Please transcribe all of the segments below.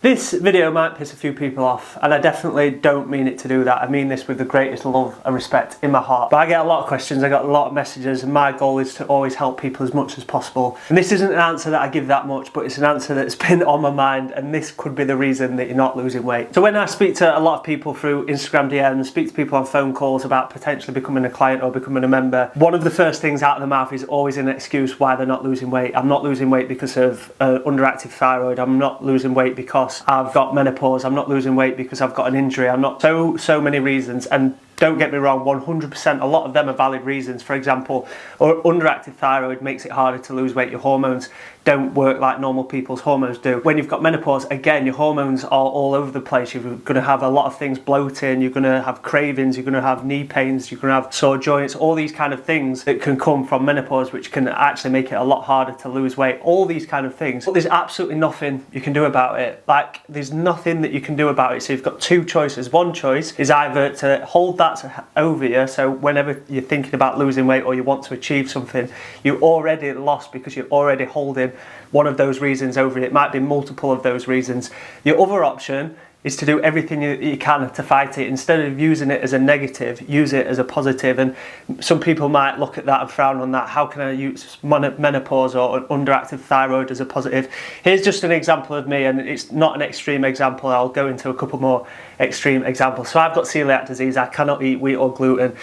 This video might piss a few people off, and I definitely don't mean it to do that. I mean this with the greatest love and respect in my heart. But I get a lot of questions, I got a lot of messages, and my goal is to always help people as much as possible. And this isn't an answer that I give that much, but it's an answer that's been on my mind, and this could be the reason that you're not losing weight. So when I speak to a lot of people through Instagram DMs, speak to people on phone calls about potentially becoming a client or becoming a member, one of the first things out of the mouth is always an excuse why they're not losing weight. I'm not losing weight because of underactive thyroid. I'm not losing weight because I've got menopause. I'm not losing weight because I've got an injury. I'm not so many reasons. And don't get me wrong, 100%, a lot of them are valid reasons. For example, underactive thyroid makes it harder to lose weight. Your hormones don't work like normal people's hormones do. When you've got menopause, again, your hormones are all over the place. You're going to have a lot of things bloating, you're going to have cravings, you're going to have knee pains, you're going to have sore joints, all these kind of things that can come from menopause, which can actually make it a lot harder to lose weight. All these kind of things. But there's absolutely nothing you can do about it. Like, there's nothing that you can do about it. So you've got two choices. One choice is either to hold that over you, so whenever you're thinking about losing weight or you want to achieve something, you're already lost because you're already holding one of those reasons over it. It might be multiple of those reasons. Your other option is to do everything you can to fight it. Instead of using it as a negative, use it as a positive. And some people might look at that and frown on that. How can I use menopause or underactive thyroid as a positive? Here's just an example of me, and it's not an extreme example. I'll go into a couple more extreme examples. So I've got celiac disease. I cannot eat wheat or gluten.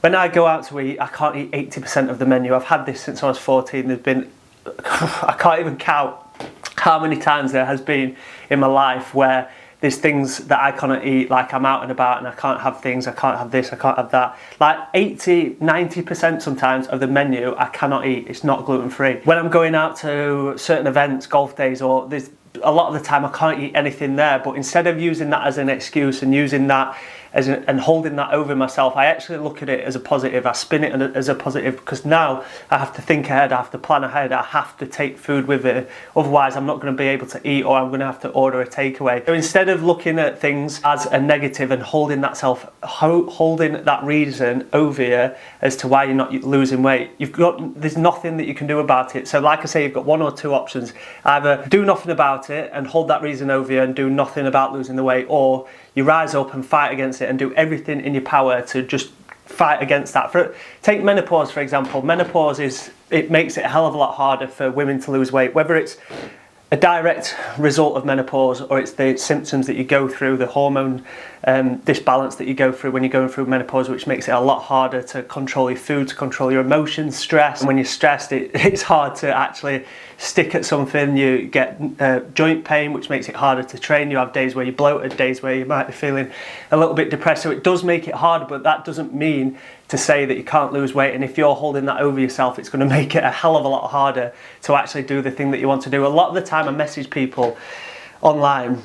When I go out to eat, I can't eat 80% of the menu. I've had this since I was 14. There's been, I can't even count how many times there has been in my life where there's things that I cannot eat, like I'm out and about and I can't have things, I can't have this, I can't have that. Like 80, 90% sometimes of the menu I cannot eat. It's not gluten-free. When I'm going out to certain events, golf days, or there's a lot of the time I can't eat anything there, but instead of using that as an excuse and using that and holding that over myself, I actually look at it as a positive. I spin it as a positive, because now I have to think ahead, I have to plan ahead, I have to take food with it, otherwise I'm not going to be able to eat, or I'm going to have to order a takeaway. So instead of looking at things as a negative and holding that reason over you as to why you're not losing weight, there's nothing that you can do about it. So like I say, you've got one or two options. Either do nothing about it and hold that reason over you and do nothing about losing the weight, or you rise up and fight against it and do everything in your power to just fight against that. Take menopause, for example. Menopause it makes it a hell of a lot harder for women to lose weight, whether it's a direct result of menopause or it's the symptoms that you go through, the hormone disbalance that you go through when you're going through menopause, which makes it a lot harder to control your food, to control your emotions, stress. And when you're stressed, it's hard to actually stick at something. You get joint pain, which makes it harder to train. You have days where you're bloated, days where you might be feeling a little bit depressed. So it does make it harder, but that doesn't mean to say that you can't lose weight. And if you're holding that over yourself, it's going to make it a hell of a lot harder to actually do the thing that you want to do. A lot of the time I message people online.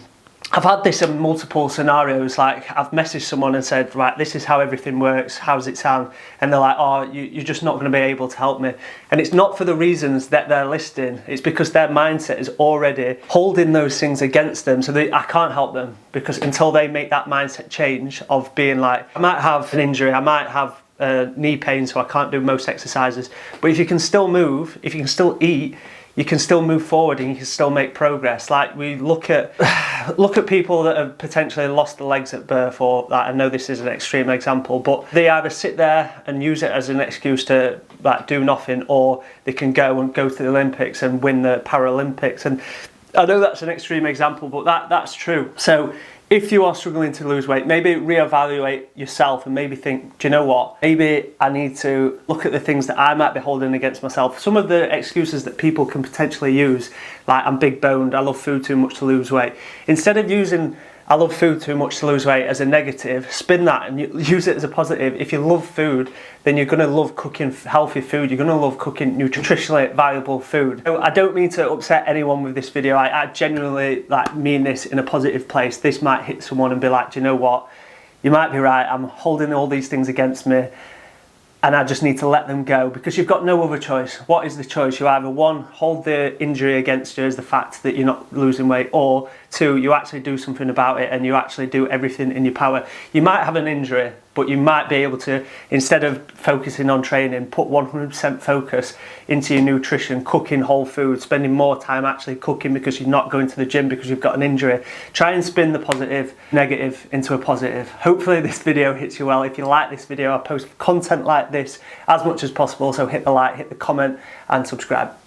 I've had this in multiple scenarios. Like, I've messaged someone and said, right, this is how everything works, how does it sound? And they're like, oh, you're just not going to be able to help me. And it's not for the reasons that they're listing, it's because their mindset is already holding those things against them. So I can't help them, because until they make that mindset change of being like, I might have an injury, I might have knee pain, so I can't do most exercises, but if you can still move, if you can still eat, you can still move forward and you can still make progress. Like, we look at people that have potentially lost the legs at birth, or that, I know this is an extreme example, but they either sit there and use it as an excuse to like do nothing, or they can go to the Olympics and win the Paralympics. And I know that's an extreme example, but that's true. So if you are struggling to lose weight, maybe reevaluate yourself and maybe think, do you know what? Maybe I need to look at the things that I might be holding against myself. Some of the excuses that people can potentially use, like, I'm big boned, I love food too much to lose weight. Instead of using I love food too much to lose weight as a negative, spin that and use it as a positive. If you love food, then you're going to love cooking healthy food. You're going to love cooking nutritionally valuable food. So I don't mean to upset anyone with this video. I genuinely mean this in a positive place. This might hit someone and be like, do you know what? You might be right. I'm holding all these things against me, and I just need to let them go, because you've got no other choice. What is the choice? You either, one, hold the injury against you as the fact that you're not losing weight, or 2, you actually do something about it and you actually do everything in your power. You might have an injury, but you might be able to, instead of focusing on training, put 100% focus into your nutrition, cooking whole food, spending more time actually cooking because you're not going to the gym because you've got an injury. Try and spin the positive, negative into a positive. Hopefully this video hits you well. If you like this video, I post content like this as much as possible, so hit the like, hit the comment and subscribe.